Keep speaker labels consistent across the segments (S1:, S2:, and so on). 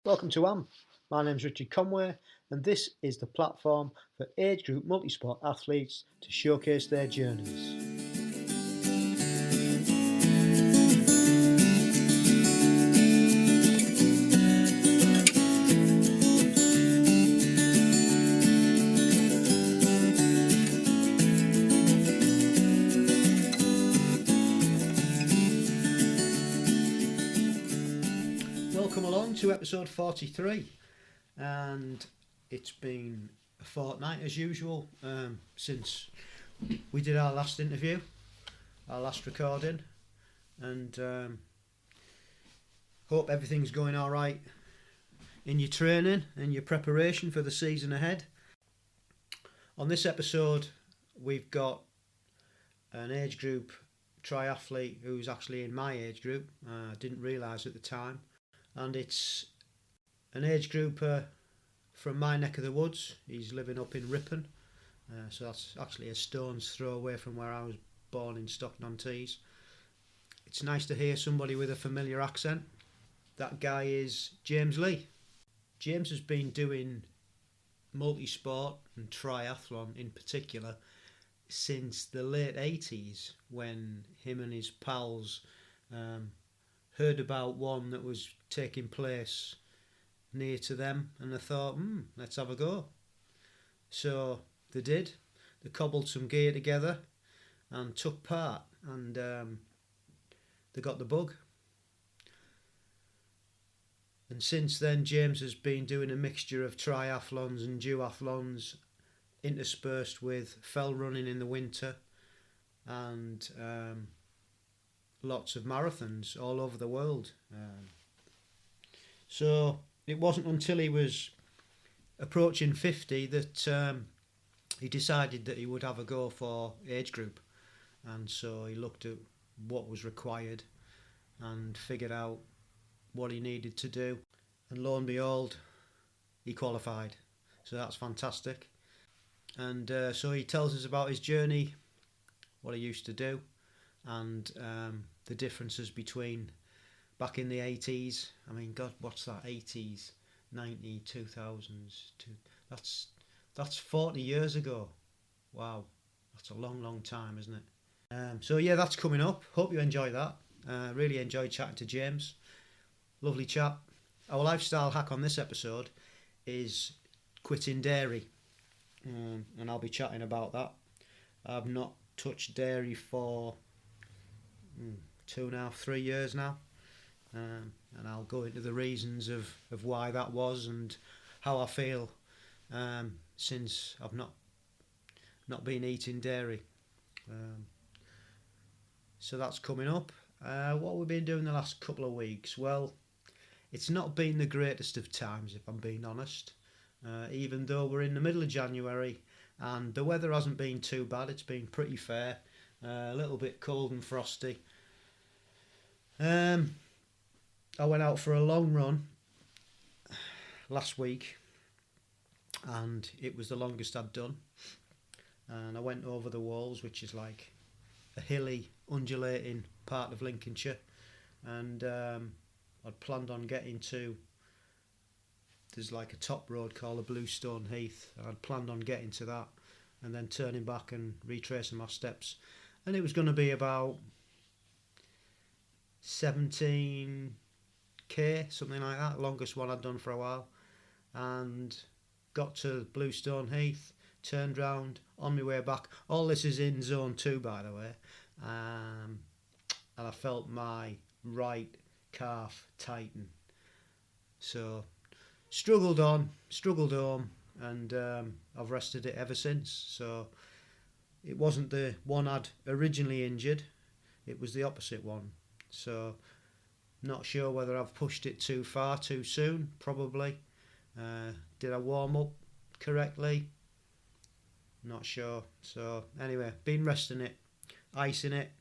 S1: Welcome to AM. My name's Richard Conway, and this is the platform for age group multisport athletes to showcase their journeys. Welcome along to episode 43, and it's been a fortnight as usual since we did our last interview, our last recording, and hope everything's going all right in your training and your preparation for the season ahead. On this episode we've got an age group triathlete who's actually in my age group. I didn't realise at the time. And it's an age grouper from my neck of the woods. He's living up in Ripon, so that's actually a stone's throw away from where I was born in Stockton-on-Tees. It's nice to hear somebody with a familiar accent. That guy is James Lee. James has been doing multisport and triathlon in particular since the late 80s, when him and his pals heard about one that was taking place near to them, and they thought, let's have a go. So they did. They cobbled some gear together and took part, and they got the bug. And since then, James has been doing a mixture of triathlons and duathlons, interspersed with fell running in the winter and lots of marathons all over the world. So it wasn't until he was approaching 50 that he decided that he would have a go for age group, and so he looked at what was required and figured out what he needed to do, and lo and behold, he qualified. So that's fantastic. And so he tells us about his journey, what he used to do, and the differences between back in the 80s. I mean, God, what's that? 80s, 90s, 2000s. That's 40 years ago. Wow, that's a long time, isn't it? So yeah, that's coming up. Hope you enjoy that. Really enjoyed chatting to James. Lovely chat. Our lifestyle hack on this episode is quitting dairy, and I'll be chatting about that. I've not touched dairy for 2.5, 3 years now, and I'll go into the reasons of why that was and how I feel since I've not been eating dairy. So that's coming up. What we've been doing the last couple of weeks, well, it's not been the greatest of times, if I'm being honest, even though we're in the middle of January and the weather hasn't been too bad. It's been pretty fair, a little bit cold and frosty. I went out for a long run last week, and it was the longest I'd done, and I went over the Walls, which is like a hilly, undulating part of Lincolnshire, and I'd planned on getting to, there's like a top road called the Bluestone Heath, and I'd planned on getting to that and then turning back and retracing my steps, and it was going to be about 17k, something like that, longest one I'd done for a while. And got to Bluestone Heath, turned round, on my way back. All this is in zone 2, by the way, and I felt my right calf tighten. So struggled home, and I've rested it ever since. So it wasn't the one I'd originally injured, it was the opposite one. So not sure whether I've pushed it too far too soon, probably. Did I warm up correctly? Not sure. So anyway, been resting it, icing it,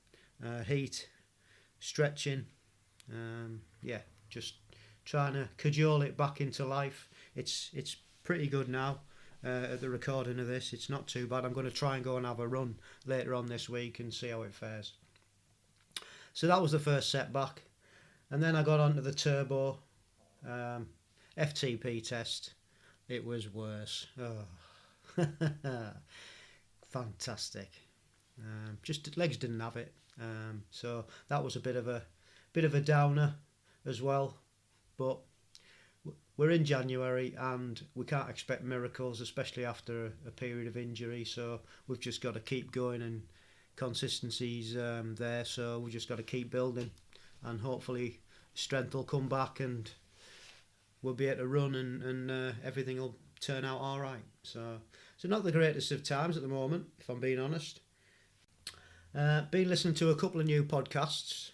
S1: heat, stretching, just trying to cajole it back into life. It's pretty good now. At the recording of this, it's not too bad. I'm going to try and go and have a run later on this week and see how it fares. So that was the first setback, and then I got onto the turbo. FTP test, it was worse. Oh, fantastic. Just legs didn't have it. So that was a bit of a downer as well. But we're in January and we can't expect miracles, especially after a period of injury. So we've just got to keep going, and consistency's there. So we've just got to keep building, and hopefully strength will come back and we'll be able to run, and everything will turn out all right. So not the greatest of times at the moment, if I'm being honest. Been listening to a couple of new podcasts.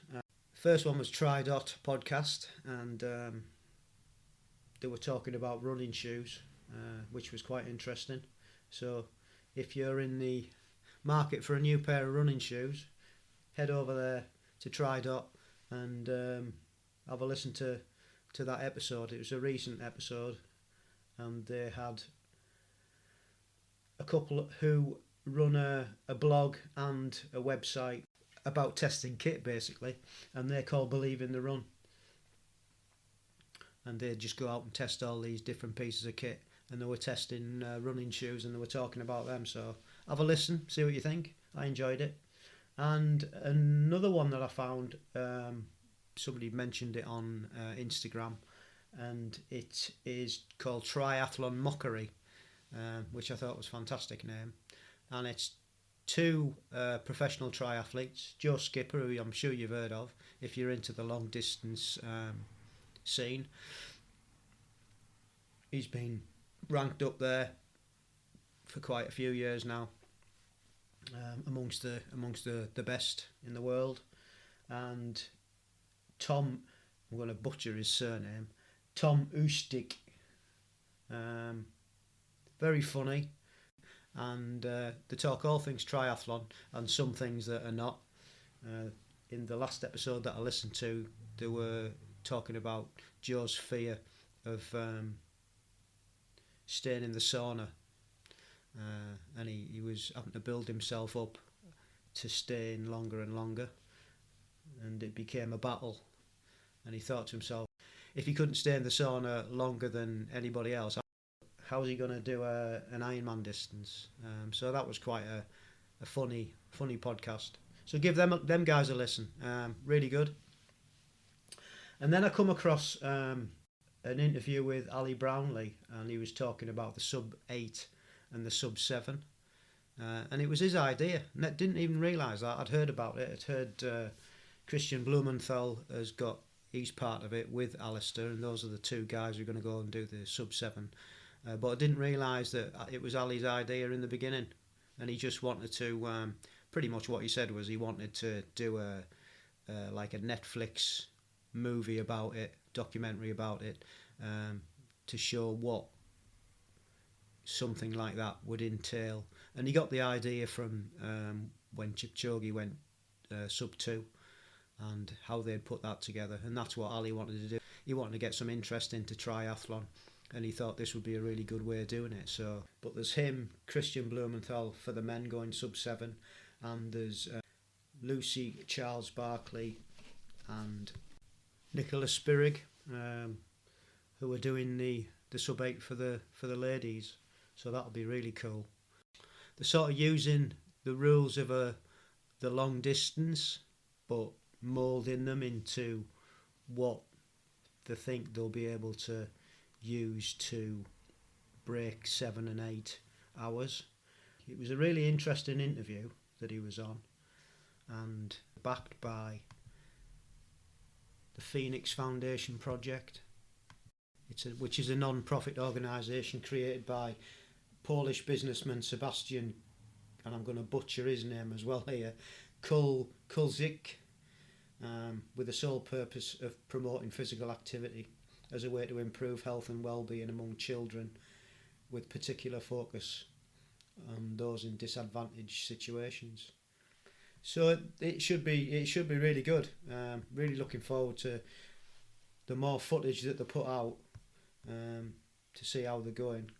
S1: First one was Tri.Dot podcast, and they were talking about running shoes, which was quite interesting. So if you're in the market for a new pair of running shoes, head over there to Tri.Dot and have a listen to that episode. It was a recent episode, and they had a couple who run a blog and a website about testing kit, basically, and they're called Believe in the Run, and they just go out and test all these different pieces of kit, and they were testing running shoes, and they were talking about them. So have a listen, see what you think. I enjoyed it. And another one that I found, somebody mentioned it on Instagram, and it is called Triathlon Mockery, which I thought was a fantastic name. And it's two professional triathletes, Joe Skipper, who I'm sure you've heard of if you're into the long distance scene. He's been ranked up there for quite a few years now, amongst the best in the world. And Tom, I'm going to butcher his surname, Tom Ustik, very funny, and they talk all things triathlon and some things that are not. In the last episode that I listened to, they were talking about Joe's fear of staying in the sauna, and he was having to build himself up to stay in longer and longer, and it became a battle. And he thought to himself, if he couldn't stay in the sauna longer than anybody else, how was he going to do an Ironman distance? So that was quite a funny podcast. So give them guys a listen. Really good. And then I come across an interview with Ali Brownlee, and he was talking about the sub 8 and the sub 7. And it was his idea. And I didn't even realise that. I'd heard about it. I'd heard Christian Blumenthal has got, he's part of it with Alistair, and those are the two guys who are going to go and do the sub 7. But I didn't realise that it was Ali's idea in the beginning, and he just wanted to, pretty much what he said was he wanted to do like a Netflix movie about it, documentary about it, to show what something like that would entail. And he got the idea from when Kipchoge went sub 2 and how they'd put that together, and that's what Ali wanted to do. He wanted to get some interest into triathlon, and he thought this would be a really good way of doing it. So, but there's him, Christian Blumenthal for the men going sub 7, and there's Lucy Charles Barkley and Nicola Spirig, who are doing the sub 8 for the ladies. So that'll be really cool. They're sort of using the rules of the long distance, but moulding them into what they think they'll be able to use to break 7 and 8 hours. It was a really interesting interview that he was on, and backed by the Phoenix Foundation Project, which is a non-profit organisation created by Polish businessman Sebastian, and I'm going to butcher his name as well here, Kulzik, with the sole purpose of promoting physical activity as a way to improve health and well-being among children, with particular focus on those in disadvantaged situations. So it should be really good. Really looking forward to the more footage that they put out, to see how they're going.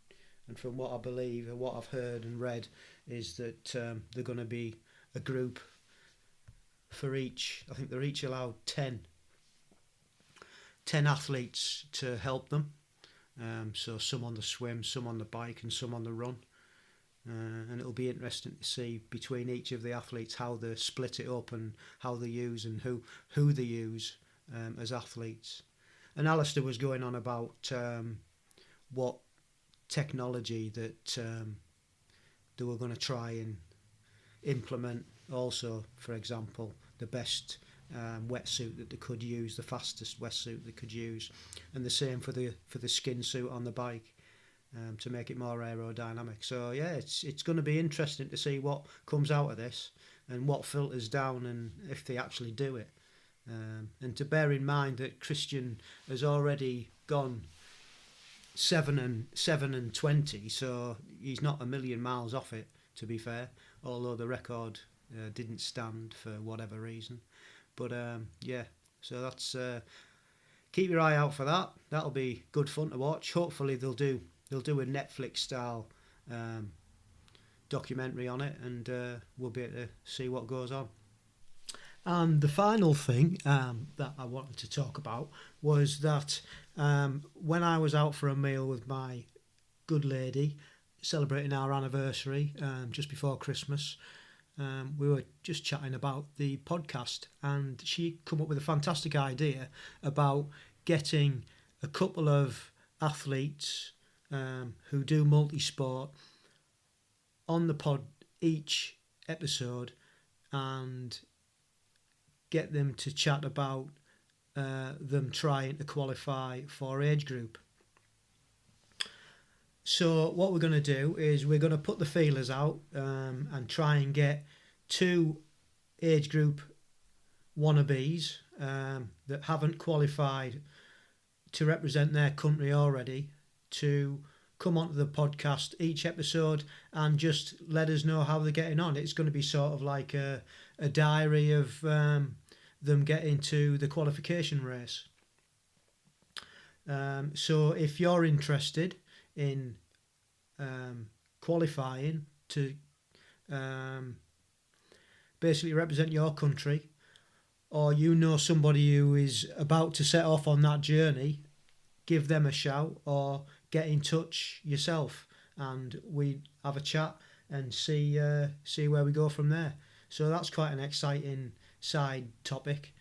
S1: And from what I believe and what I've heard and read is that they're going to be a group for each. I think they're each allowed 10 athletes to help them, So some on the swim, some on the bike, and some on the run. And it'll be interesting to see between each of the athletes how they split it up and how they use and who they use as athletes. And Alistair was going on about what technology that they were going to try and implement. Also, for example, the best wetsuit that they could use, the fastest wetsuit they could use, and the same for the skin suit on the bike. To make it more aerodynamic. So yeah, it's going to be interesting to see what comes out of this and what filters down and if they actually do it. And to bear in mind that Christian has already gone 7 and 20, so he's not a million miles off it, to be fair, although the record didn't stand for whatever reason. But yeah, so that's keep your eye out for that. That'll be good fun to watch. Hopefully they'll do a Netflix style documentary on it, and we'll be able to see what goes on. And the final thing that I wanted to talk about was that when I was out for a meal with my good lady celebrating our anniversary just before Christmas, we were just chatting about the podcast, and she come up with a fantastic idea about getting a couple of athletes who do multisport on the pod each episode and get them to chat about them trying to qualify for age group. So what we're going to do is we're going to put the feelers out and try and get 2 age group wannabes that haven't qualified to represent their country already to come onto the podcast each episode and just let us know how they're getting on. It's going to be sort of like a diary of them getting to the qualification race. So if you're interested in qualifying to basically represent your country, or you know somebody who is about to set off on that journey, give them a shout or get in touch yourself and we have a chat and see where we go from there. So that's quite an exciting side topic.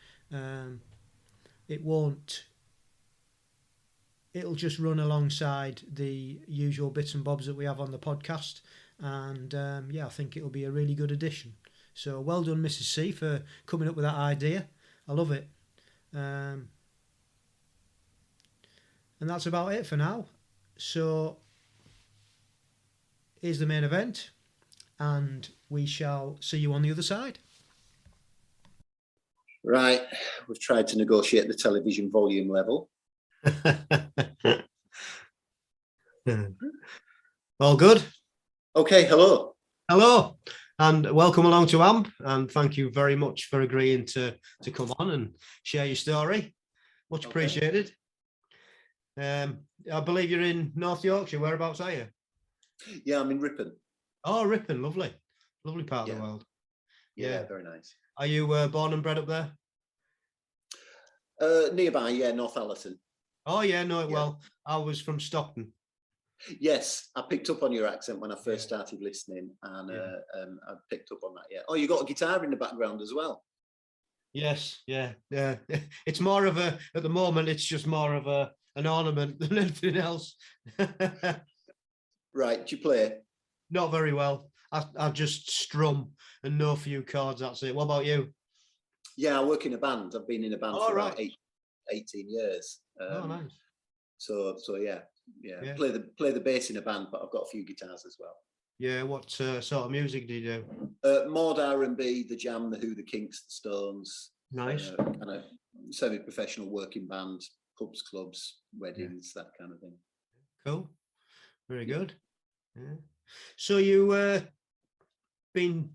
S1: It'll just run alongside the usual bits and bobs that we have on the podcast, and I think it'll be a really good addition. So well done, Mrs. C, for coming up with that idea. I love it. And that's about it for now. So here's the main event, and we shall see you on the other side.
S2: Right, we've tried to negotiate the television volume level.
S1: All good?
S2: Okay, hello.
S1: Hello, and welcome along to AMP, and thank you very much for agreeing to come on and share your story. Much appreciated. I believe you're in North Yorkshire. Whereabouts are you?
S2: Yeah, I'm in Ripon.
S1: Oh, Ripon, lovely. Lovely part of the world.
S2: Yeah, very nice.
S1: Are you born and bred up there?
S2: Nearby, yeah, North Allerton.
S1: Oh, yeah, know it well. I was from Stockton.
S2: Yes, I picked up on your accent when I first started listening, and I picked up on that, yeah. Oh, you got a guitar in the background as well?
S1: Yes, yeah. It's more of at the moment, it's just more of an ornament than anything else.
S2: Right, do you play?
S1: Not very well. I just strum and know a few chords, that's it. What about you?
S2: Yeah, I work in a band. I've been in a band for about 18 years.
S1: Nice.
S2: So yeah. Play the bass in a band, but I've got a few guitars as well.
S1: Yeah, what sort of music do you
S2: do? Mod R&B, The Jam, The Who, The Kinks, The Stones.
S1: Nice.
S2: Kind of semi-professional working band, pubs, clubs, weddings, that kind of thing.
S1: Cool. Very good. Yeah. So you been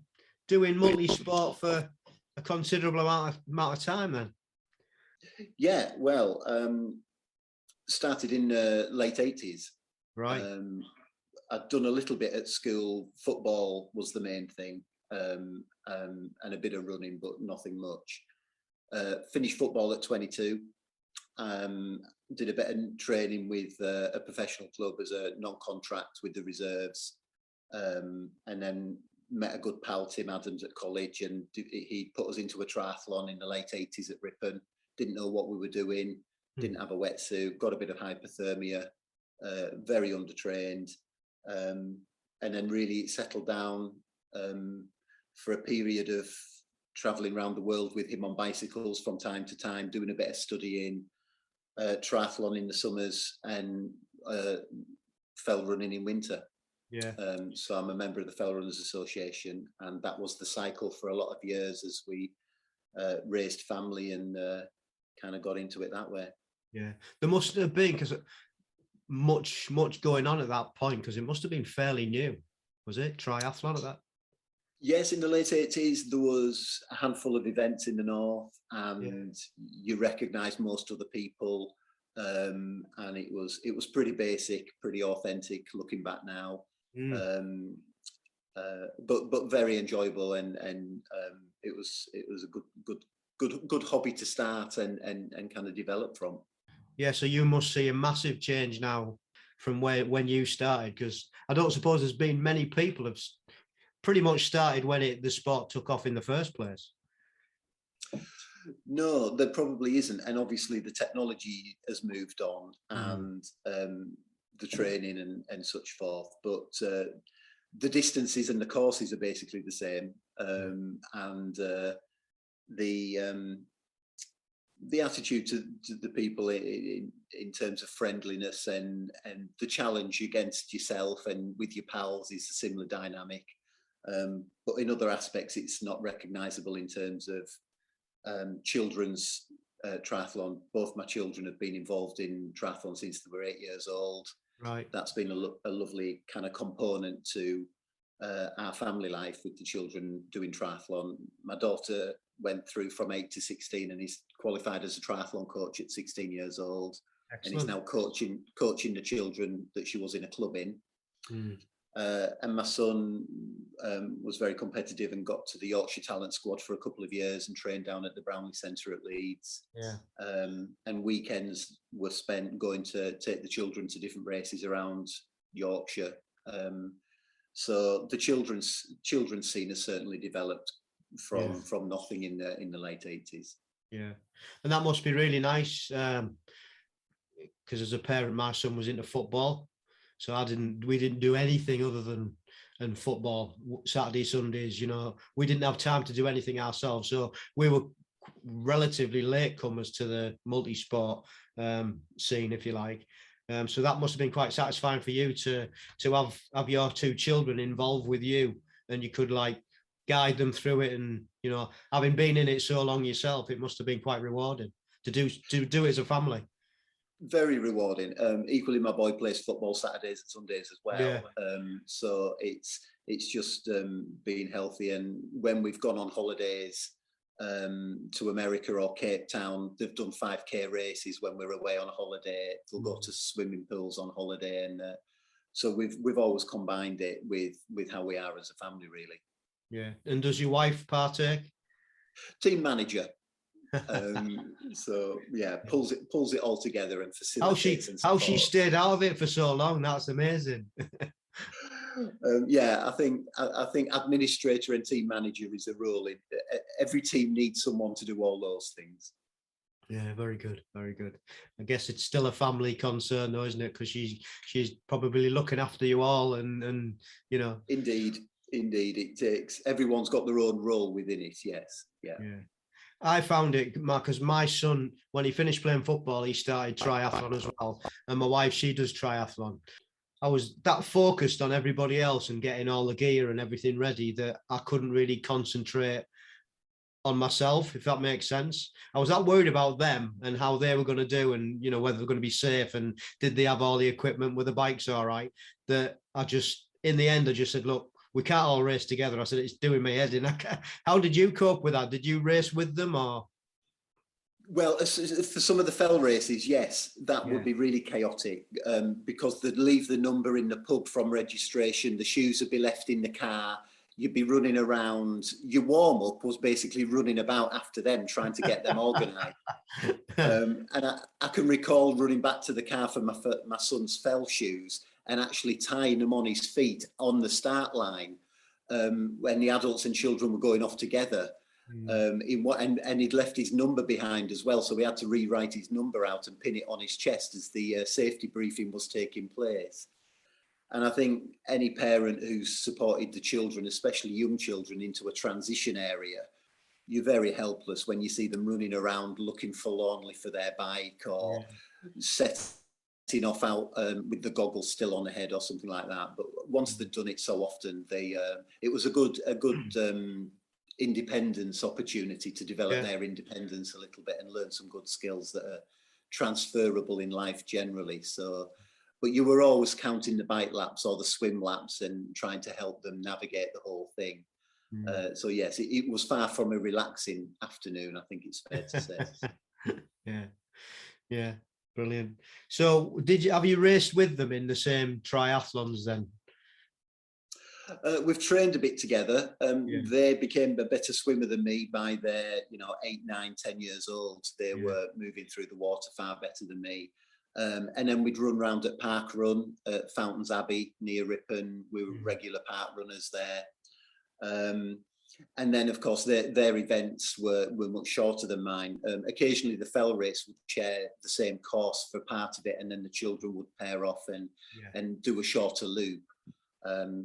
S1: doing multi-sport for a considerable amount of time then?
S2: Yeah, well, started in late 80s.
S1: Right.
S2: I'd done a little bit at school. Football was the main thing, and a bit of running, but nothing much. Finished football at 22, did a bit of training with a professional club as a non-contract with the reserves, and then met a good pal, Tim Adams, at college, and he put us into a triathlon in the late 80s at Ripon. Didn't know what we were doing, didn't have a wetsuit, got a bit of hypothermia, very undertrained, and then really settled down for a period of traveling around the world with him on bicycles from time to time, doing a bit of studying, triathlon in the summers, and fell running in winter.
S1: Yeah.
S2: So I'm a member of the Fell Runners Association, and that was the cycle for a lot of years as we raised family and kind of got into it that way.
S1: Yeah, there must have been, because much going on at that point, because it must have been fairly new, was it? Triathlon at that?
S2: Yes, in the late 80s, there was a handful of events in the north, and you recognise most of the people, and it was pretty basic, pretty authentic looking back now. But very enjoyable, and it was a good hobby to start and kind of develop from.
S1: Yeah, so you must see a massive change now from when you started, because I don't suppose there's been many people have pretty much started when the sport took off in the first place.
S2: No, there probably isn't, and obviously the technology has moved on, and the training and such forth, but the distances and the courses are basically the same, and the attitude to the people in terms of friendliness and the challenge against yourself and with your pals is a similar dynamic, but in other aspects it's not recognisable in terms of children's triathlon. Both my children have been involved in triathlon since they were 8 years old.
S1: Right.
S2: That's been a lovely kind of component to our family life, with the children doing triathlon. My daughter went through from 8 to 16 and is qualified as a triathlon coach at 16 years old. Excellent. And is now coaching the children that she was in a club in. And my son was very competitive and got to the Yorkshire talent squad for a couple of years and trained down at the Brownlee Centre at Leeds. Yeah. And weekends were spent going to take the children to different races around Yorkshire. So the children's scene has certainly developed from nothing in the late 80s. Yeah,
S1: and that must be really nice, because as a parent, my son was into football. So we didn't do anything other than football, Saturday, Sundays, we didn't have time to do anything ourselves. So we were relatively latecomers to the multisport scene, if you like. So that must have been quite satisfying for you to have your two children involved with you, and you could guide them through it. And, having been in it so long yourself, it must have been quite rewarding to do it as a family.
S2: Very rewarding. Equally, my boy plays football Saturdays and Sundays as well. Yeah. So it's just being healthy. And when we've gone on holidays to America or Cape Town, they've done 5K races when we're away on a holiday. They'll go to swimming pools on holiday, and so we've always combined it with how we are as a family, really.
S1: Yeah. And does your wife partake?
S2: Team manager. So yeah, pulls it all together and facilitates.
S1: How she stayed out of it for so long? That's amazing.
S2: Yeah, I think administrator and team manager is a role. Every team needs someone to do all those things.
S1: Yeah, very good, very good. I guess it's still a family concern, though, isn't it? Because she's probably looking after you all, and
S2: Indeed, it takes. Everyone's got their own role within it. Yes, yeah.
S1: I found it, Mark, because my son, when he finished playing football, he started triathlon as well. And my wife, she does triathlon. I was that focused on everybody else and getting all the gear and everything ready that I couldn't really concentrate on myself, if that makes sense. I was that worried about them and how they were going to do, and, whether they're going to be safe and did they have all the equipment, were the bikes all right, that in the end, I just said, look, we can't all race together. I said, it's doing my head in. How did you cope with that? Did you race with them, or?
S2: Well, for some of the fell races, yes, that would be really chaotic, because they'd leave the number in the pub from registration. The shoes would be left in the car. you'd be running around. Your warm up was basically running about after them, trying to get them organised. And I can recall running back to the car for my son's fell shoes and actually tying them on his feet on the start line when the adults and children were going off together. And he'd left his number behind as well, so we had to rewrite his number out and pin it on his chest as the safety briefing was taking place. And I think any parent who's supported the children, especially young children, into a transition area, you're very helpless when you see them running around looking forlornly for their bike, or setting off out with the goggles still on the head or something like that. But once they've done it so often, it was a good independence opportunity to develop their independence a little bit and learn some good skills that are transferable in life generally. So, but you were always counting the bike laps or the swim laps and trying to help them navigate the whole thing. So yes, it was far from a relaxing afternoon, I think it's fair to say.
S1: Yeah, brilliant. So have you raced with them in the same triathlons then?
S2: We've trained a bit together. They became a better swimmer than me by their 8, 9, 10 years old. They were moving through the water far better than me. And then we'd run round at Park Run at Fountains Abbey near Ripon. We were regular park runners there. And then, of course, their events were much shorter than mine. Occasionally, the fell race would share the same course for part of it, and then the children would pair off and do a shorter loop.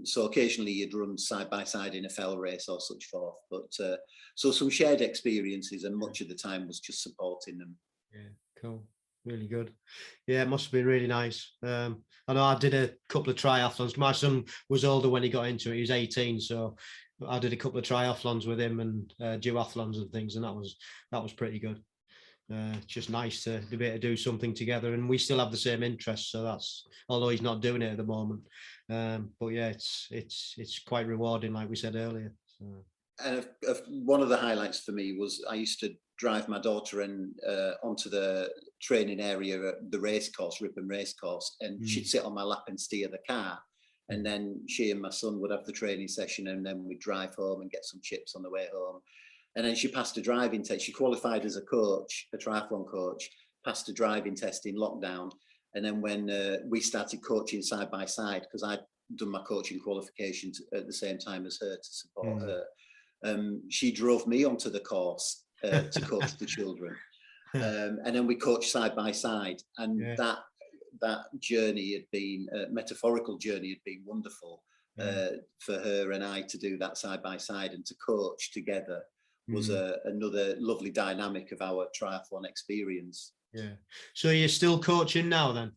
S2: So occasionally you'd run side by side in a fell race or such forth. But so some shared experiences, and much of the time was just supporting them.
S1: Yeah, cool. Really good. Yeah, it must have been really nice. I know I did a couple of triathlons. My son was older when he got into it. He was 18, so I did a couple of triathlons with him and duathlons and things, and that was pretty good. It's just nice to be able to do something together, and we still have the same interests. So that's, although he's not doing it at the moment, but yeah, it's quite rewarding, like we said earlier. So.
S2: And one of the highlights for me was I used to drive my daughter onto the training area at the racecourse, Ripon Racecourse, and she'd sit on my lap and steer the car. And then she and my son would have the training session, and then we'd drive home and get some chips on the way home. And then she passed a driving test. She qualified as a coach, a triathlon coach, passed a driving test in lockdown. And then when we started coaching side by side, because I'd done my coaching qualifications at the same time as her to support her, she drove me onto the course to coach the children. And then we coached side by side. And that journey had been, metaphorical journey had been wonderful for her and I to do that side by side and to coach together. Was another lovely dynamic of our triathlon experience. Yeah.
S1: So you're still coaching now then?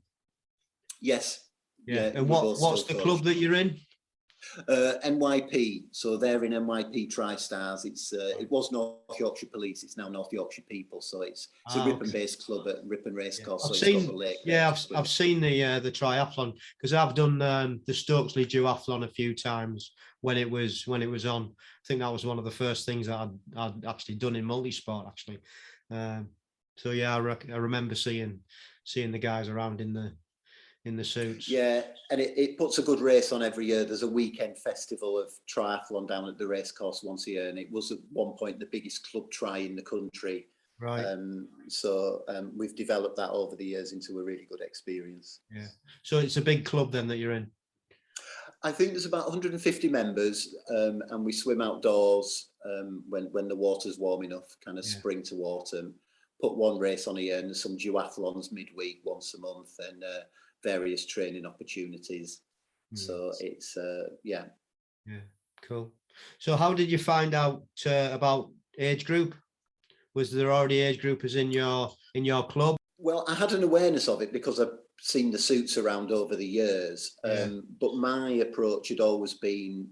S2: Yes.
S1: Yeah. And what's the club that you're in?
S2: NYP. So they're in NYP TriStars. It was North Yorkshire Police. It's now North Yorkshire People. So it's a Ripon-based club at Ripon Racecourse.
S1: I've seen the triathlon, because I've done the Stokesley Duathlon a few times when it was on. I think that was one of the first things that I'd actually done in Multisport actually. So yeah, I remember seeing the guys around in the suits.
S2: Yeah, and it puts a good race on every year. There's a weekend festival of triathlon down at the racecourse once a year, and it was at one point the biggest club tri in the country.
S1: Right.
S2: So we've developed that over the years into a really good experience.
S1: Yeah. So it's a big club then that you're in?
S2: I think there's about 150 members, and we swim outdoors when the water's warm enough, kind of spring to autumn. Put one race on a year, and there's some duathlons midweek once a month, and various training opportunities. So it's yeah,
S1: cool. So how did you find out about age group? Was there already age groupers in your club?
S2: Well, I had an awareness of it because I've seen the suits around over the years, but my approach had always been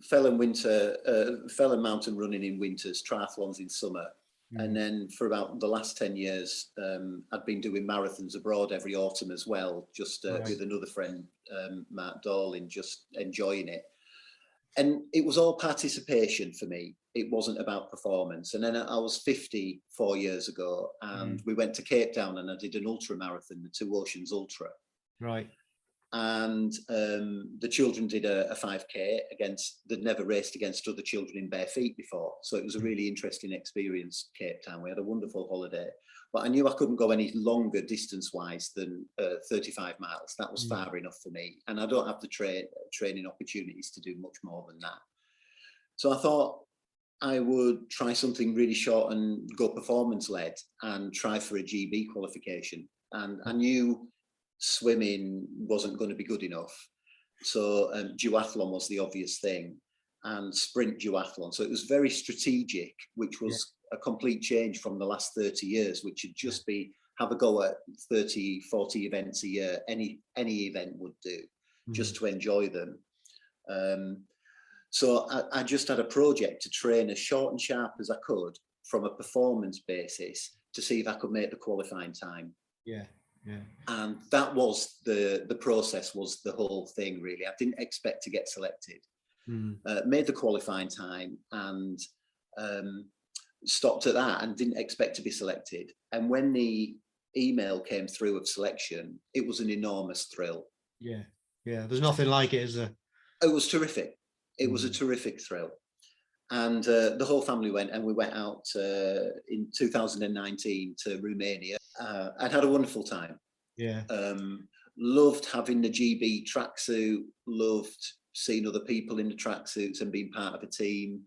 S2: fell and mountain running in winters, triathlons in summer. And then for about the last 10 years, I'd been doing marathons abroad every autumn as well, just with another friend, Mark Dorling, just enjoying it. And it was all participation for me. It wasn't about performance. And then I was 50 4 years ago, and we went to Cape Town and I did an ultra marathon, the Two Oceans Ultra.
S1: Right.
S2: and the children did a 5K they'd never raced against other children in bare feet before. So it was a really interesting experience, Cape Town. We had a wonderful holiday, but I knew I couldn't go any longer distance-wise than 35 miles. That was far enough for me. And I don't have the training opportunities to do much more than that. So I thought I would try something really short and go performance-led and try for a GB qualification. And I knew swimming wasn't going to be good enough. So duathlon was the obvious thing, and sprint duathlon. So it was very strategic, which was a complete change from the last 30 years, which would just be have a go at 30, 40 events a year. Any event would do, just to enjoy them. So I just had a project to train as short and sharp as I could from a performance basis to see if I could make the qualifying time.
S1: Yeah.
S2: And that was the process, was the whole thing, really. I didn't expect to get selected. Made the qualifying time and stopped at that and didn't expect to be selected. And when the email came through of selection, it was an enormous thrill.
S1: Yeah. There's nothing like it, is there?
S2: It was terrific. It was a terrific thrill. And the whole family went, and we went out in 2019 to Romania. I'd had a wonderful time.
S1: Yeah.
S2: Loved having the GB tracksuit, loved seeing other people in the tracksuits and being part of a team.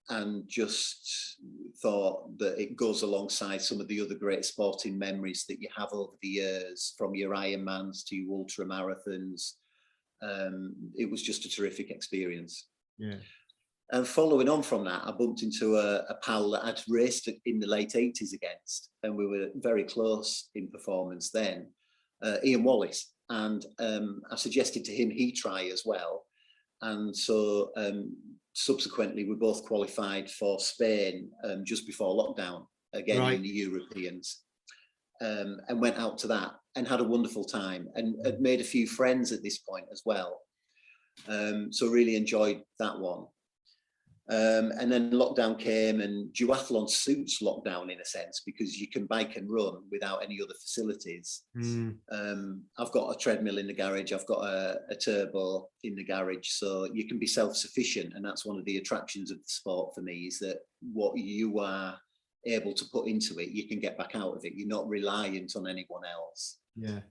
S2: And just thought that it goes alongside some of the other great sporting memories that you have over the years, from your Ironmans to your ultra marathons. It was just a terrific experience.
S1: Yeah.
S2: And following on from that, I bumped into a pal that I'd raced in the late 80s against, and we were very close in performance then, Ian Wallace. And I suggested to him he try as well. And so subsequently, we both qualified for Spain just before lockdown, again in the Europeans, and went out to that and had a wonderful time, and had made a few friends at this point as well. So really enjoyed that one. And then lockdown came, and duathlon suits lockdown in a sense, because you can bike and run without any other facilities. I've got a treadmill in the garage, I've got a turbo in the garage, so you can be self-sufficient. And that's one of the attractions of the sport for me, is that what you are able to put into it, you can get back out of it. You're not reliant on anyone else.
S1: Yeah.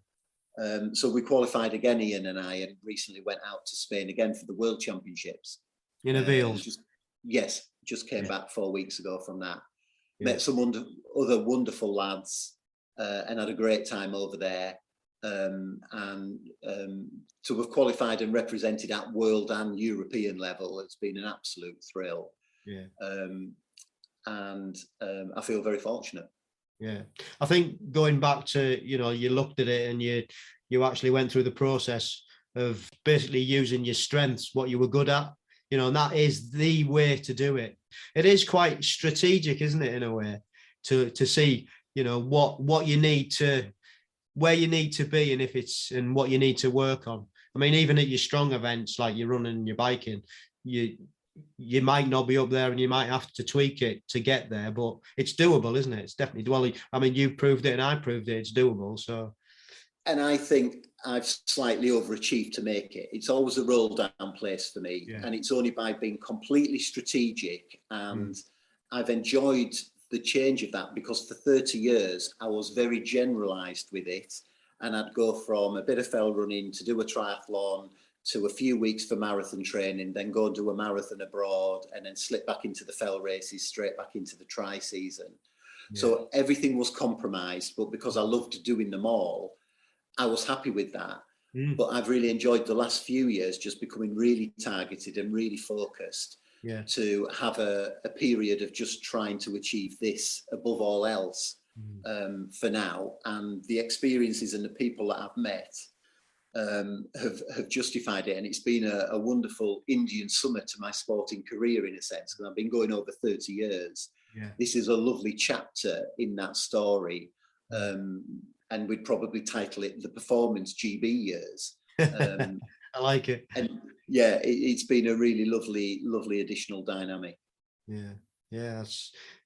S2: So we qualified again, Ian and I, and recently went out to Spain again for the World Championships.
S1: In Avil?
S2: Yes, just came back 4 weeks ago from that. Met some other wonderful lads, and had a great time over there. And to have qualified and represented at world and European level, it's been an absolute thrill.
S1: Yeah.
S2: And I feel very fortunate.
S1: Yeah, I think going back to, you looked at it and you actually went through the process of basically using your strengths, what you were good at, and that is the way to do it. It is quite strategic, isn't it, in a way, to see, what you need to, where you need to be, and what you need to work on. I mean, even at your strong events, like your running and your biking, you might not be up there, and you might have to tweak it to get there, but it's doable, isn't it? It's definitely doable. I mean, you proved it and I proved it. It's doable. So, and
S2: I think I've slightly overachieved to make it. It's always a roll down place for me, and it's only by being completely strategic. And I've enjoyed the change of that, because for 30 years I was very generalized with it, and I'd go from a bit of fell running to do a triathlon to a few weeks for marathon training, then go and do a marathon abroad, and then slip back into the fell races, straight back into the tri season. So everything was compromised, but because I loved doing them all, I was happy with that. But I've really enjoyed the last few years just becoming really targeted and really focused to have a period of just trying to achieve this above all else for now. And the experiences and the people that I've met have justified it, and it's been a wonderful Indian summer to my sporting career, in a sense, because I've been going over 30 years. This is a lovely chapter in that story, and we'd probably title it the Performance GB Years.
S1: I like it.
S2: And it's been a really lovely additional dynamic.
S1: Yeah,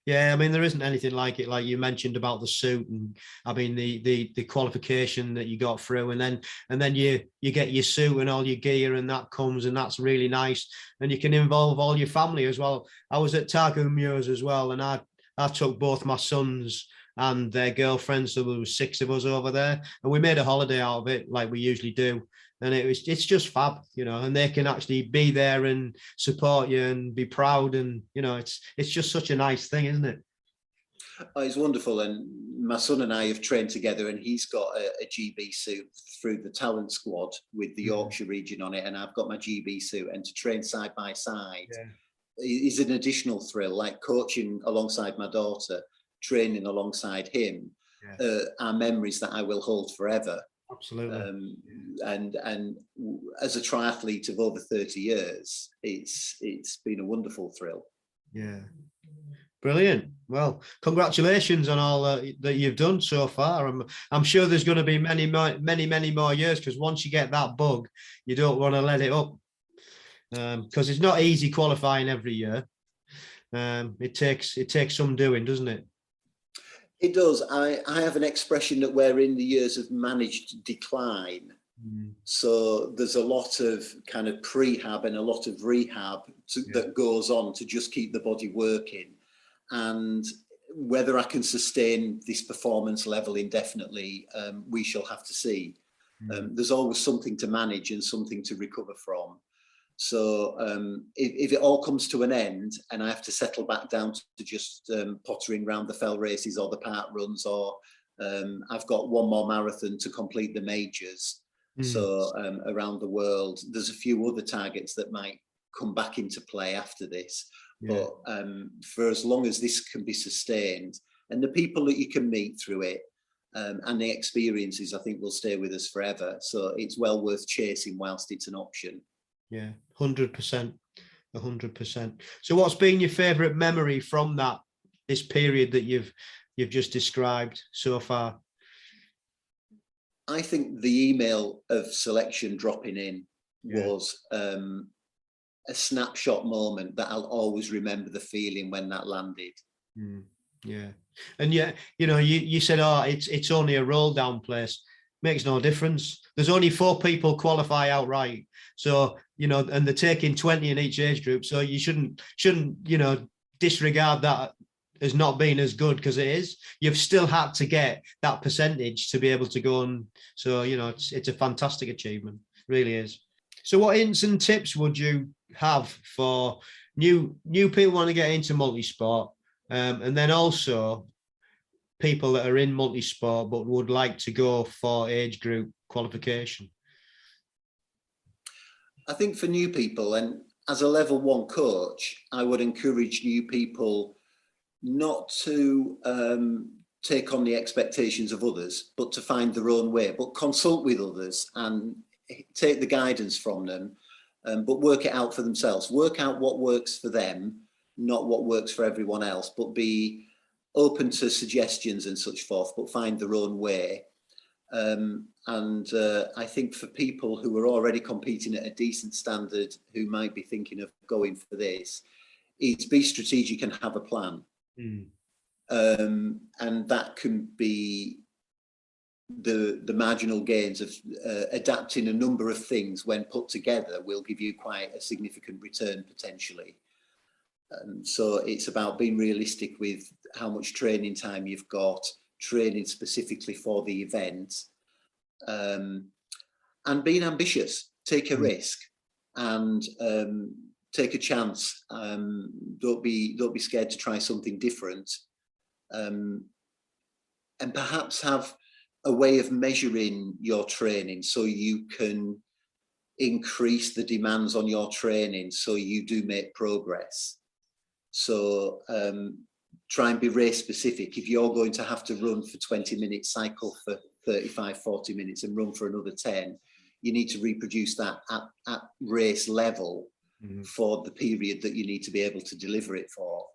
S1: Yeah, I mean, there isn't anything like it, like you mentioned about the suit, and I mean the qualification that you got through, and then you get your suit and all your gear, and that comes, and that's really nice, and you can involve all your family as well. I was at Targu Muirs as well, and I took both my sons and their girlfriends, so there was 6 of us over there, and we made a holiday out of it, like we usually do. And it's just fab, and they can actually be there and support you and be proud, and it's just such a nice thing, isn't it?
S2: Oh, it's wonderful. And my son and I have trained together, and he's got a GB suit through the talent squad with the Yorkshire region on it, and I've got my GB suit, and to train side by side is an additional thrill, like coaching alongside my daughter, training alongside him, are memories that I will hold forever.
S1: Absolutely.
S2: And as a triathlete of over 30 years, it's been a wonderful thrill.
S1: Yeah. Brilliant. Well, congratulations on all that you've done so far. I'm sure there's going to be many more years, because once you get that bug, you don't want to let it up, because it's not easy qualifying every year. It takes some doing, doesn't it?
S2: It does. I have an expression that we're in the years of managed decline. So there's a lot of kind of prehab and a lot of rehab that goes on to just keep the body working. And whether I can sustain this performance level indefinitely, we shall have to see. There's always something to manage and something to recover from. So if it all comes to an end and I have to settle back down to just pottering around the fell races or the park runs, or I've got one more marathon to complete the majors, so around the world, there's a few other targets that might come back into play after this. But for as long as this can be sustained, and the people that you can meet through it, and the experiences, I think will stay with us forever. So it's well worth chasing whilst it's an option.
S1: Yeah, 100%, 100%. So what's been your favourite memory from this period that you've just described so far?
S2: I think the email of selection dropping in was a snapshot moment that I'll always remember the feeling when that landed.
S1: Yeah. And you said, it's only a roll down place. Makes no difference. There's only 4 people qualify outright. So, and they're taking 20 in each age group. So you shouldn't, disregard that as not being as good, because it is. You've still had to get that percentage to be able to go on. So, it's a fantastic achievement. It really is. So what hints and tips would you have for new people want to get into multisport, and then also people that are in multisport but would like to go for age group qualification?
S2: I think for new people, and as a level 1 coach, I would encourage new people not to take on the expectations of others, but to find their own way, but consult with others and take the guidance from them, but work it out for themselves. Work out what works for them, not what works for everyone else, but be open to suggestions and such forth, but find their own way. I think for people who are already competing at a decent standard, who might be thinking of going for this, it's be strategic and have a plan. And that can be the marginal gains of adapting a number of things when put together will give you quite a significant return potentially. So it's about being realistic with how much training time you've got, training specifically for the event, and being ambitious. Take a risk and take a chance. Don't be scared to try something different, and perhaps have a way of measuring your training so you can increase the demands on your training so you do make progress. So try and be race specific. If you're going to have to run for 20 minutes, cycle for 35, 40 minutes and run for another 10, you need to reproduce that at race level for the period that you need to be able to deliver it for.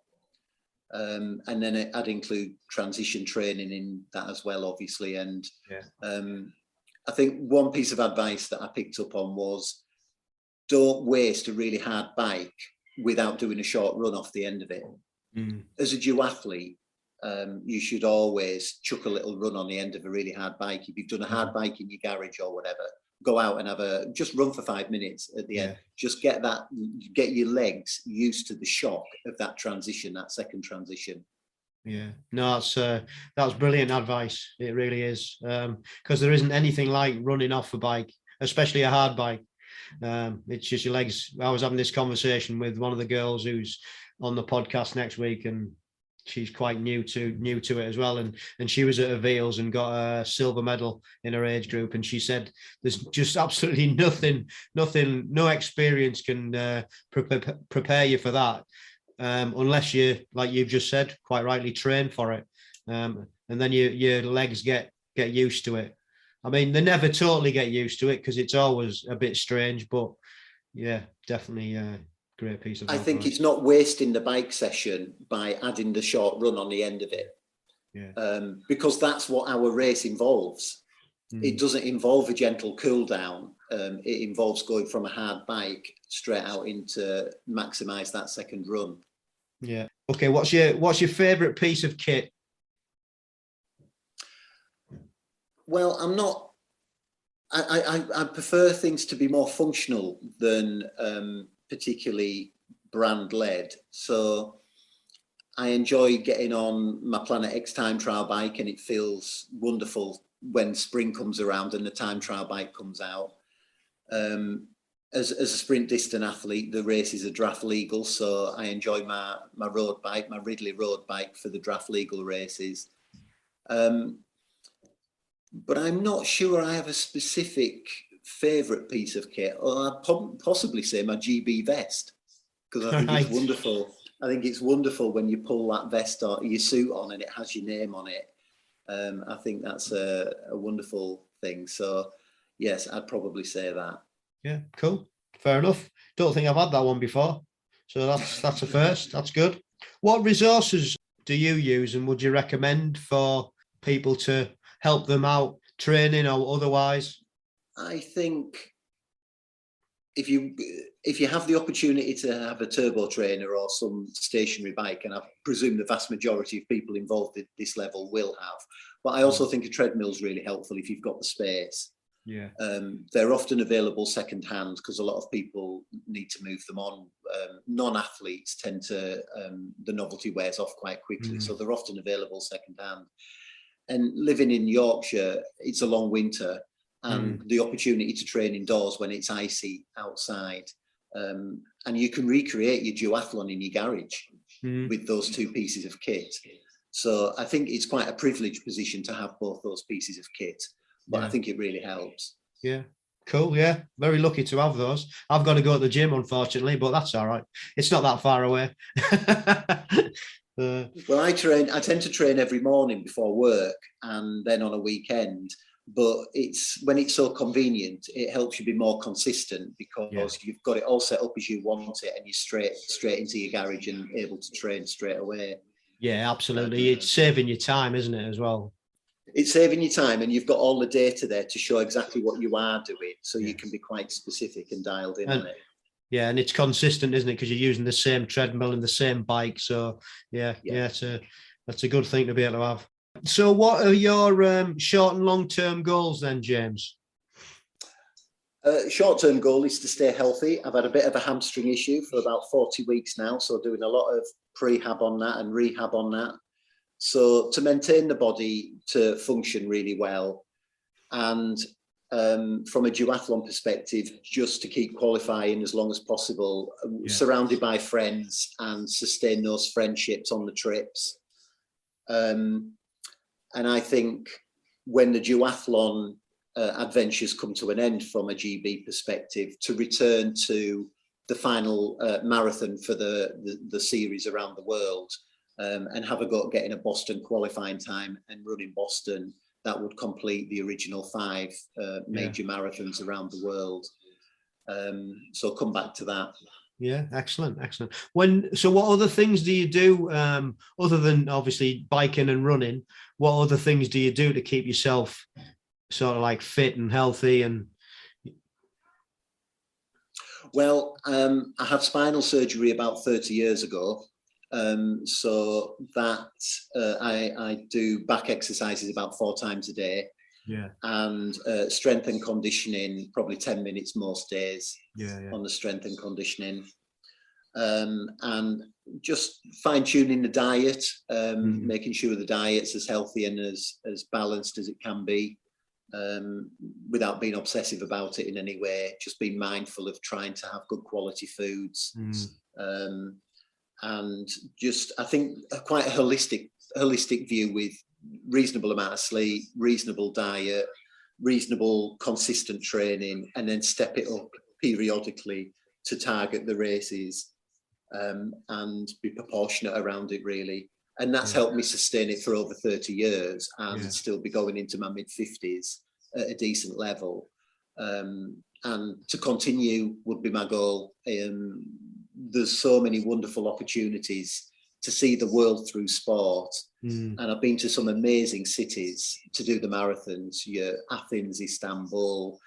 S2: And then I'd include transition training in that as well, obviously. And I think one piece of advice that I picked up on was, don't waste a really hard bike without doing a short run off the end of it. As a duathlete, you should always chuck a little run on the end of a really hard bike. If you've done a hard bike in your garage or whatever, go out and just run for 5 minutes at the end. Just get your legs used to the shock of that transition, that second transition.
S1: Yeah, no, that's brilliant advice. It really is, because there isn't anything like running off a bike, especially a hard bike. It's just your legs. I was having this conversation with one of the girls who's on the podcast next week, and she's quite new to it as well. And she was at Avails and got a silver medal in her age group. And she said there's just absolutely nothing, no experience can prepare you for that. Unless you, like you've just said, quite rightly, train for it, and then your legs get used to it. I mean, they never totally get used to it because it's always a bit strange, but yeah, definitely a great piece of advice.
S2: I think it's not wasting the bike session by adding the short run on the end of it, because that's what our race involves. It doesn't involve a gentle cool down. It involves going from a hard bike straight out into maximise that second run.
S1: Yeah. Okay. What's your favourite piece of kit?
S2: Well, I'm not. I prefer things to be more functional than particularly brand led. So I enjoy getting on my Planet X time trial bike, and it feels wonderful when spring comes around and the time trial bike comes out. As a sprint distance athlete, the races are draft legal, so I enjoy my road bike, my Ridley road bike for the draft legal races. But I'm not sure I have a specific favourite piece of kit, or I'd possibly say my GB vest, because I think it's wonderful. I think it's wonderful when you pull that vest or your suit on and it has your name on it. I think that's a wonderful thing. So yes, I'd probably say that.
S1: Yeah, cool. Fair enough. Don't think I've had that one before. So that's a first. That's good. What resources do you use, and would you recommend for people to help them out, training or otherwise?
S2: I think if you have the opportunity to have a turbo trainer or some stationary bike, and I presume the vast majority of people involved at this level will have, but I also think a treadmill is really helpful if you've got the space.
S1: Yeah.
S2: They're often available second hand because a lot of people need to move them on. Non-athletes tend to, the novelty wears off quite quickly, so they're often available second hand. And living in Yorkshire, it's a long winter, and the opportunity to train indoors when it's icy outside, and you can recreate your duathlon in your garage with those two pieces of kit. So I think it's quite a privileged position to have both those pieces of kit, but I think it really helps. Yeah.
S1: Cool. Yeah. Very lucky to have those. I've got to go to the gym, unfortunately, but that's all right. It's not that far away.
S2: Well, I tend to train every morning before work and then on a weekend, but when it's so convenient, it helps you be more consistent because you've got it all set up as you want it, and you're straight into your garage and able to train straight away.
S1: Yeah, absolutely. It's saving your time, isn't it, as well?
S2: It's saving your time, and you've got all the data there to show exactly what you are doing, so you can be quite specific and dialed in on it.
S1: Yeah, and it's consistent, isn't it? Because you're using the same treadmill and the same bike. So that's a good thing to be able to have. So what are your short and long-term goals then, James?
S2: Short-term goal is to stay healthy. I've had a bit of a hamstring issue for about 40 weeks now, so doing a lot of prehab on that and rehab on that. So to maintain the body to function really well, and from a duathlon perspective, just to keep qualifying as long as possible, surrounded by friends and sustain those friendships on the trips. And I think when the duathlon adventures come to an end from a GB perspective, to return to the final marathon for the series around the world, and have a go at getting a Boston qualifying time and running Boston, that would complete the original 5 major marathons around the world. So come back to that.
S1: Yeah, excellent. So what other things do you do, other than obviously biking and running? What other things do you do to keep yourself sort of like fit and healthy? And
S2: well, I had spinal surgery about 30 years ago. So that I do back exercises about 4 times a day.
S1: Yeah.
S2: And strength and conditioning, probably 10 minutes most days.
S1: Yeah.
S2: On the strength and conditioning. And just fine-tuning the diet, making sure the diet's as healthy and as balanced as it can be, without being obsessive about it in any way. Just being mindful of trying to have good quality foods, and just, I think, quite a holistic view with reasonable amount of sleep, reasonable diet, reasonable consistent training, and then step it up periodically to target the races, and be proportionate around it, really. And that's helped me sustain it for over 30 years and still be going into my mid-50s at a decent level. And to continue would be my goal. There's so many wonderful opportunities to see the world through sport. And I've been to some amazing cities to do the marathons, Athens, Istanbul,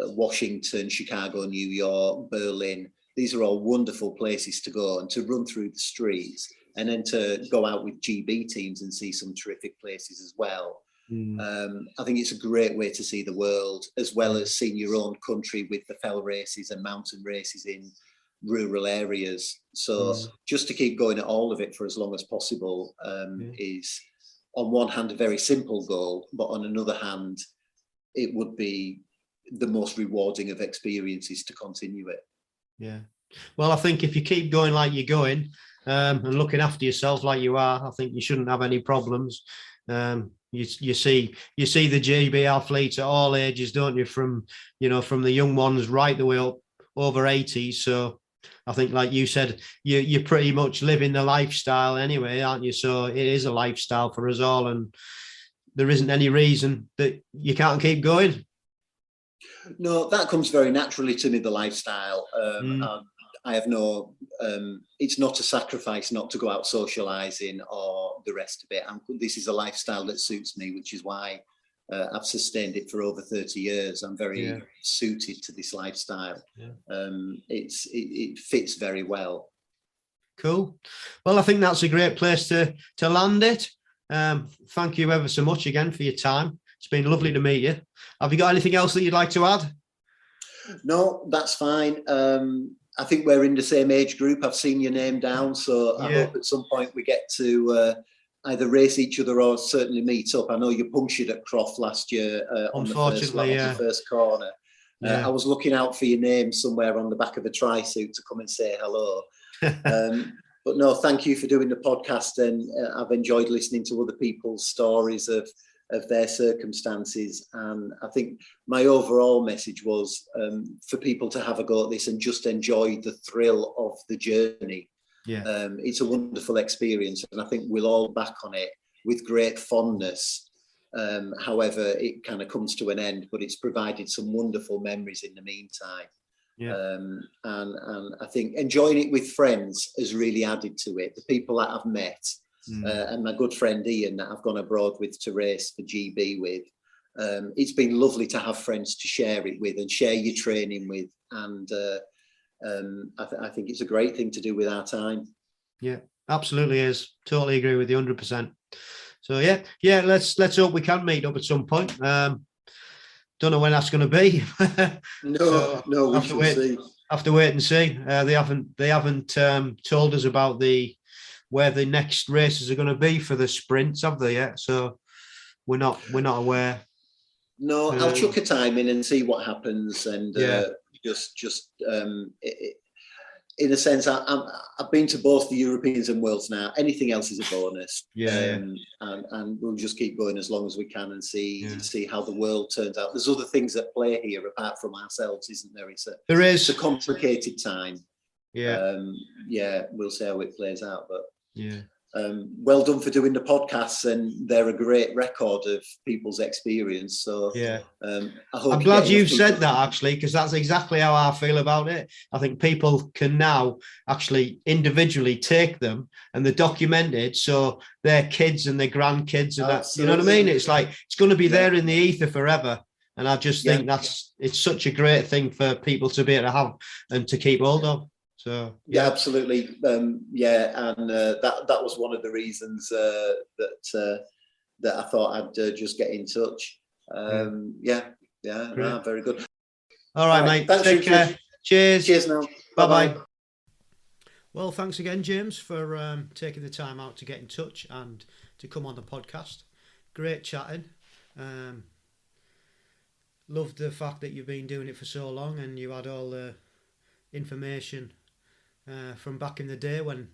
S2: Washington, Chicago, New York, Berlin. These are all wonderful places to go and to run through the streets, and then to go out with GB teams and see some terrific places as well. I think it's a great way to see the world, as well as seeing your own country with the fell races and mountain races in rural areas. So just to keep going at all of it for as long as possible is, on one hand, a very simple goal, but on another hand, it would be the most rewarding of experiences to continue it. Yeah.
S1: Well, I think if you keep going like you're going, and looking after yourself like you are, I think you shouldn't have any problems. You see the GB athletes at all ages, don't you? From the young ones right the way up over 80. So I think, like you said, you're pretty much living the lifestyle anyway, aren't you? So it is a lifestyle for us all, and there isn't any reason that you can't keep going.
S2: No, that comes very naturally to me, the lifestyle. I have no, it's not a sacrifice not to go out socialising or the rest of it. This is a lifestyle that suits me, which is why I've sustained it for over 30 years. I'm very suited to this lifestyle. It fits very well.
S1: Cool. Well, I think that's a great place to land it. Thank you ever so much again for your time. It's been lovely to meet you. Have you got anything else that you'd like to add?
S2: No, that's fine. I think we're in the same age group. I've seen your name down, so I hope at some point we get to either race each other or certainly meet up. I know you punctured at Croft last year on the first corner. I was looking out for your name somewhere on the back of a tri-suit to come and say hello. But no, thank you for doing the podcast, and I've enjoyed listening to other people's stories of their circumstances. And I think my overall message was for people to have a go at this and just enjoy the thrill of the journey. It's a wonderful experience, and I think we'll all back on it with great fondness. However, it kind of comes to an end, but it's provided some wonderful memories in the meantime. And I think enjoying it with friends has really added to it. The people that I've met, and my good friend Ian that I've gone abroad with to race for GB with, it's been lovely to have friends to share it with and share your training with. And I think it's a great thing to do with our time. Yeah, absolutely is. Totally agree with you 100%. So yeah, let's hope we can meet up at some point. Don't know when that's going to be. No, we shall see. Have to wait and see. They haven't told us about where the next races are going to be for the sprints, have they yet? So we're not aware. No, I'll chuck a time in and see what happens, and just in a sense, I've been to both the Europeans and Worlds now. Anything else is a bonus. And we'll just keep going as long as we can and see how the world turns out. There's other things at play here apart from ourselves, isn't there? It's a complicated time. We'll see how it plays out, but well done for doing the podcasts, and they're a great record of people's experience. So I'm glad you've said that, actually, because that's exactly how I feel about it. I think people can now actually individually take them and they're documented, so their kids and their grandkids and that, you know what I mean? It's like it's going to be there in the ether forever. And I just think it's such a great thing for people to be able to have and to keep hold of.
S1: So
S2: yeah, absolutely. And that was one of the reasons that I thought I'd just get in touch. Very good.
S1: All right, mate.
S2: Thanks,
S1: Take
S2: Richard.
S1: care. Cheers.
S2: Cheers now.
S1: Bye-bye. Well, thanks again, James, for taking the time out to get in touch and to come on the podcast. Great chatting. Loved the fact that you've been doing it for so long and you had all the information from back in the day when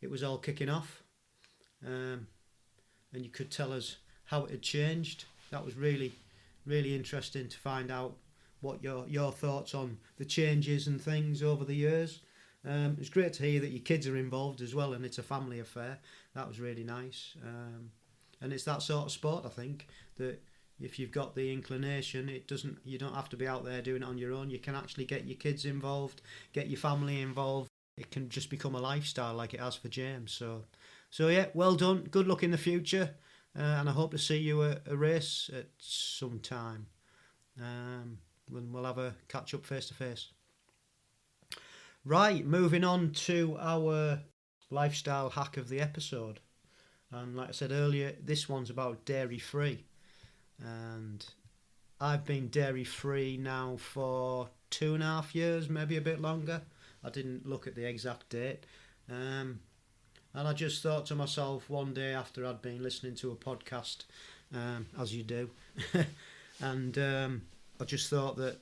S1: it was all kicking off. And you could tell us how it had changed. That was really, really interesting to find out what your thoughts on the changes and things over the years. It's great to hear that your kids are involved as well and it's a family affair. That was really nice. And it's that sort of sport, I think, that if you've got the inclination, you don't have to be out there doing it on your own. You can actually get your kids involved, get your family involved. It can just become a lifestyle like it has for James. So yeah, well done. Good luck in the future. And I hope to see you at a race at some time. We'll have a catch up face to face. Right, moving on to our lifestyle hack of the episode. And like I said earlier, this one's about dairy free. And I've been dairy free now for 2.5 years, maybe a bit longer. I didn't look at the exact date. And I just thought to myself one day after I'd been listening to a podcast, as you do, and I just thought that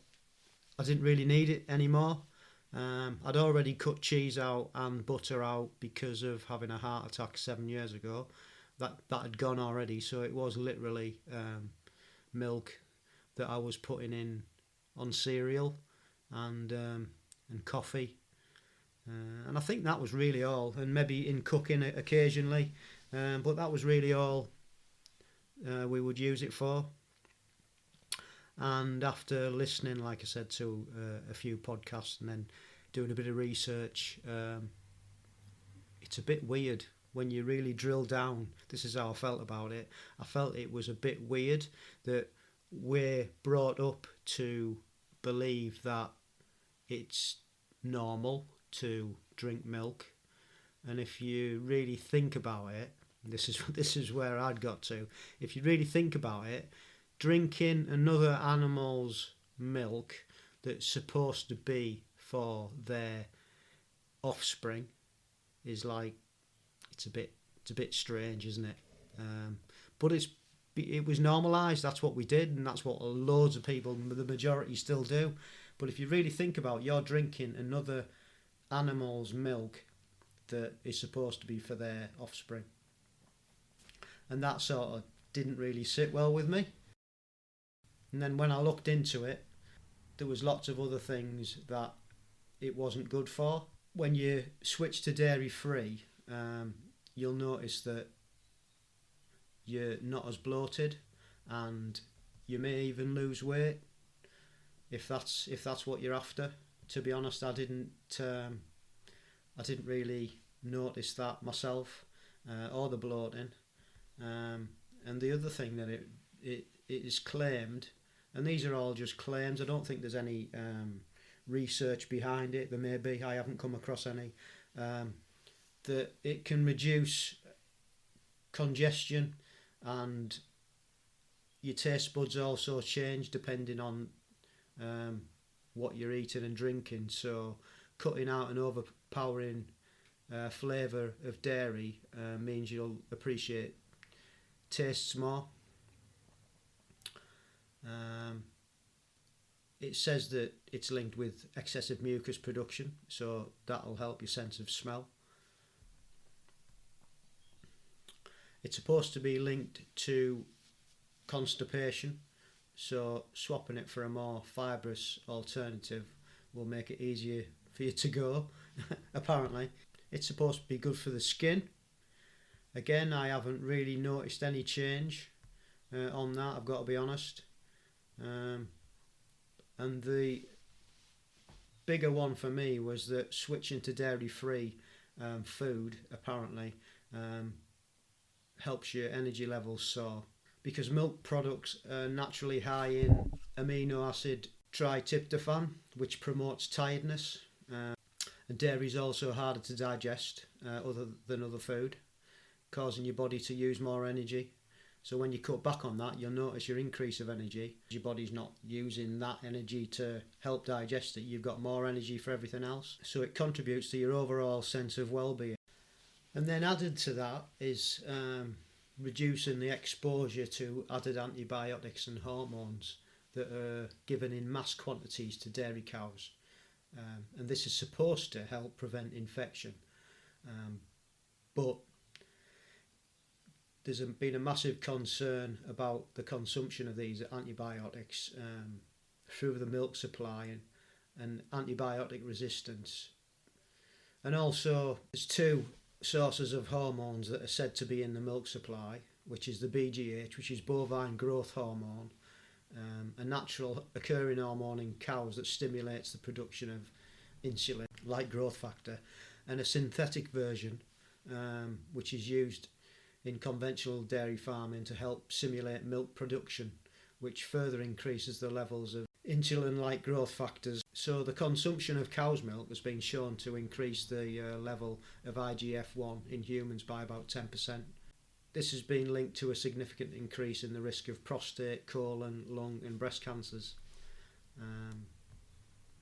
S1: I didn't really need it anymore. I'd already cut cheese out and butter out because of having a heart attack 7 years ago. That had gone already, so it was literally milk that I was putting in on cereal and coffee. And I think that was really all, and maybe in cooking occasionally, but that was really all we would use it for. And after listening, like I said, to a few podcasts and then doing a bit of research, it's a bit weird when you really drill down. This is how I felt about it. I felt it was a bit weird that we're brought up to believe that it's normal to drink milk, and if you really think about it, this is where I'd got to. If you really think about it, drinking another animal's milk that's supposed to be for their offspring is like it's a bit strange, isn't it? But it was normalised. That's what we did, and that's what loads of people, the majority, still do. But if you really think about it, you're drinking another animal's milk that is supposed to be for their offspring, and that sort of didn't really sit well with me. And then when I looked into it, there was lots of other things that it wasn't good for. When you switch to dairy free, you'll notice that you're not as bloated, and you may even lose weight if that's what you're after. To be honest, I didn't really notice that myself, or the bloating. And the other thing that it is claimed, and these are all just claims, I don't think there's any research behind it. There may be, I haven't come across any, that it can reduce congestion, and your taste buds also change depending on what you're eating and drinking. So cutting out an overpowering flavour of dairy means you'll appreciate tastes more. It says that it's linked with excessive mucus production, so that'll help your sense of smell. It's supposed to be linked to constipation, so swapping it for a more fibrous alternative will make it easier for you to go, apparently. It's supposed to be good for the skin. Again, I haven't really noticed any change on that, I've got to be honest. And the bigger one for me was that switching to dairy-free food apparently helps your energy levels soar, because milk products are naturally high in amino acid tryptophan, which promotes tiredness. And dairy is also harder to digest other than other food, causing your body to use more energy. So when you cut back on that, you'll notice your increase of energy. Your body's not using that energy to help digest it. You've got more energy for everything else. So it contributes to your overall sense of well-being. And then added to that is reducing the exposure to added antibiotics and hormones that are given in mass quantities to dairy cows. And this is supposed to help prevent infection. But there's been a massive concern about the consumption of these antibiotics through the milk supply and antibiotic resistance. And also there's two sources of hormones that are said to be in the milk supply, which is the BGH, which is bovine growth hormone, a natural occurring hormone in cows that stimulates the production of insulin, like growth factor, and a synthetic version which is used in conventional dairy farming to help simulate milk production, which further increases the levels of insulin-like growth factors. So the consumption of cow's milk has been shown to increase the level of IGF-1 in humans by about 10%. This has been linked to a significant increase in the risk of prostate, colon, lung and breast cancers.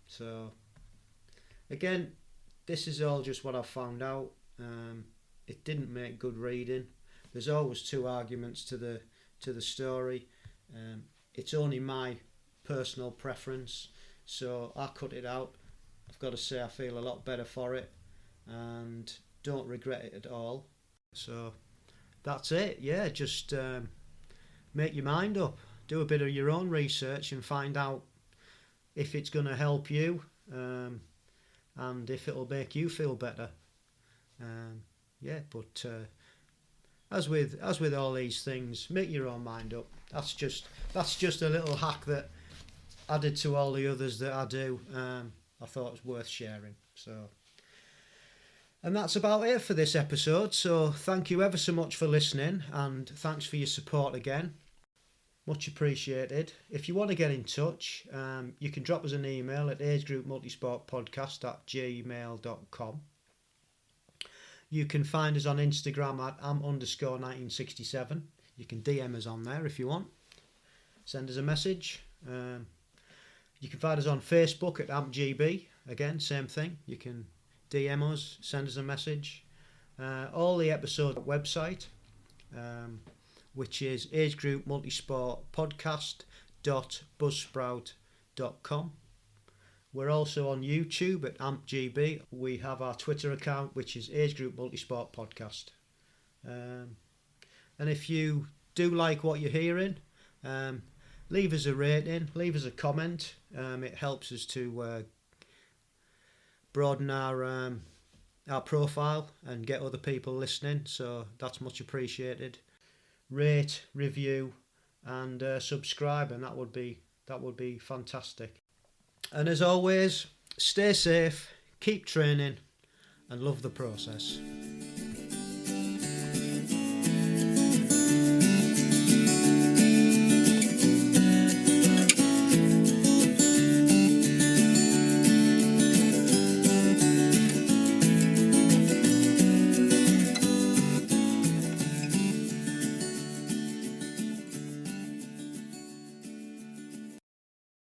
S1: So again, this is all just what I've found out. It didn't make good reading. There's always two arguments to the story. It's only my personal preference, so I cut it out. I've got to say I feel a lot better for it and don't regret it at all. So that's it. Yeah, just make your mind up, do a bit of your own research and find out if it's going to help you and if it'll make you feel better. But as with all these things, make your own mind up. That's just a little hack that added to all the others that I do. I thought it was worth sharing. So, and that's about it for this episode. So thank you ever so much for listening, and thanks for your support again. Much appreciated. If you want to get in touch, you can drop us an email at agegroupmultisportpodcast@gmail.com. You can find us on Instagram at am_1967. You can DM us on there if you want. Send us a message. You can find us on Facebook at AmpGB. Again, same thing. You can DM us, send us a message. All the episode website, which is agegroupmultisportpodcast.buzzsprout.com. We're also on YouTube at AmpGB. We have our Twitter account, which is Agegroup Multisport Podcast. And if you do like what you're hearing, leave us a rating, leave us a comment. It helps us to broaden our profile and get other people listening. So that's much appreciated. Rate, review, and subscribe, and that would be fantastic. And as always, stay safe, keep training, and love the process.